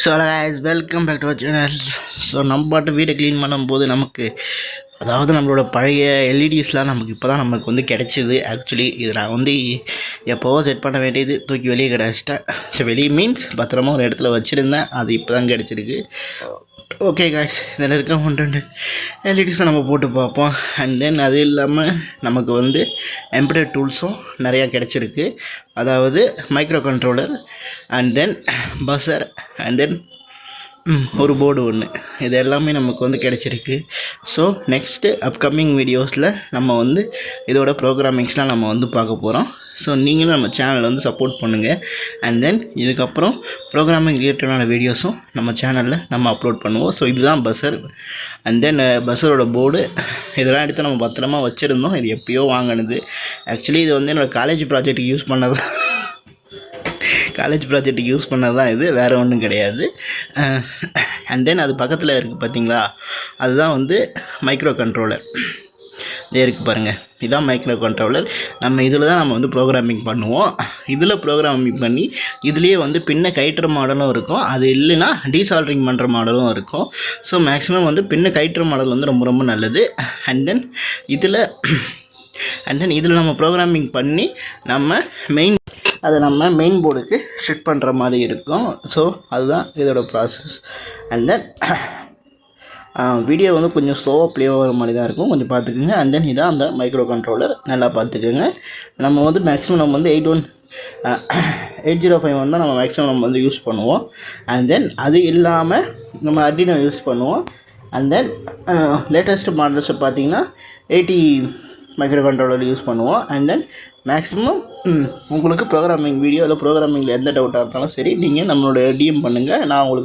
So guys, welcome back to our channel. So நம்ம பாட்டு வீடை க்ளீன் பண்ணும்போது நமக்கு நம்மளோட பழைய எல்இடிஸ்லாம் இப்போ தான் நமக்கு கிடச்சிது. ஆக்சுவலி இது நான் எப்போவோ செட் பண்ண வேண்டியது தூக்கி வெளியே கிடச்சிட்டேன். ஸோ வெளியே மீன்ஸ் பத்திரமா ஒரு இடத்துல வச்சுருந்தேன். அது இப்போ தான் கிடச்சிருக்கு. ஓகே காய்ஸ், இதில் இருக்க 1-2 எல்இடிஸை நம்ம போட்டு பார்ப்போம். அண்ட் தென் அது இல்லாமல் நமக்கு எம்ப்ராய்டரி டூல்ஸும் நிறையா கிடச்சிருக்கு. அதாவது micro controller and then buzzer and then ஒரு போர்டு ஒன்று, இது எல்லாமே நமக்கு கிடச்சிருக்கு. ஸோ நெக்ஸ்ட்டு அப்கமிங் வீடியோஸில் நம்ம இதோட ப்ரோக்ராமிங்ஸ்லாம் நம்ம பார்க்க போகிறோம். ஸோ நீங்களும் நம்ம சேனலை சப்போர்ட் பண்ணுங்கள். அண்ட் தென் இதுக்கப்புறம் ப்ரோக்ராமிங் ரிலேட்டடான வீடியோஸும் நம்ம சேனலில் நம்ம அப்லோட் பண்ணுவோம். ஸோ இதுதான் பஸர் அண்ட் தென் பஸரோட போர்டு. இதெல்லாம் எடுத்து நம்ம பத்திரமா வச்சுருந்தோம். இது எப்போயோ வாங்கினது. ஆக்சுவலி இது என்னோடய காலேஜ் ப்ராஜெக்ட்டுக்கு யூஸ் பண்ணது தான் இது, வேறு ஒன்றும் கிடையாது. அண்ட் தென் அது பக்கத்தில் இருக்குது பார்த்தீங்களா, அதுதான் மைக்ரோ கண்ட்ரோலர். இதே இருக்குது பாருங்கள், இதுதான் மைக்ரோ கண்ட்ரோலர். இதில் தான் நம்ம ப்ரோக்ராமிங் பண்ணுவோம். இதில் ப்ரோக்ராமிங் பண்ணி இதுலேயே பின்ன கயிற்றுற மாடலும் இருக்கும். அது இல்லைன்னா டீசால்ட்ரிங் பண்ணுற மாடலும் இருக்கும். ஸோ மேக்ஸிமம் பின்ன கயிற்றுற மாடல் ரொம்ப ரொம்ப நல்லது. அண்ட் தென் இதில் நம்ம ப்ரோக்ராமிங் பண்ணி நம்ம மெயின் போர்டுக்கு செட் பண்ணுற மாதிரி இருக்கும். ஸோ அதுதான் இதோட ப்ராசஸ். அண்ட் தென் வீடியோ கொஞ்சம் ஸ்லோவாக ப்ளே ஆகிற மாதிரி தான் இருக்கும், கொஞ்சம் பார்த்துக்குங்க. அண்ட் தென் இதான் அந்த மைக்ரோ கண்ட்ரோலர், நல்லா பார்த்துக்குங்க. நம்ம மேக்ஸிமம் நம்ம 801 தான் நம்ம மேக்ஸிமம் நம்ம யூஸ் பண்ணுவோம். அண்ட் தென் அது இல்லாமல் நம்ம அர்டினோ யூஸ் பண்ணுவோம். அண்ட் தென் லேட்டஸ்ட் மாடல்ஸை பார்த்தீங்கன்னா 80 மைக்ரோ கண்ட்ரோலர் யூஸ் பண்ணுவோம். அண்ட் தென் மேக்ஸிமம் உங்களுக்கு ப்ரோக்ராமிங் வீடியோ இல்லை ப்ரோக்ராமிங்கில் எந்த டவுட்டாக இருந்தாலும் சரி, நீங்கள் நம்மளோட டிஎம் பண்ணுங்கள், நான் உங்களுக்கு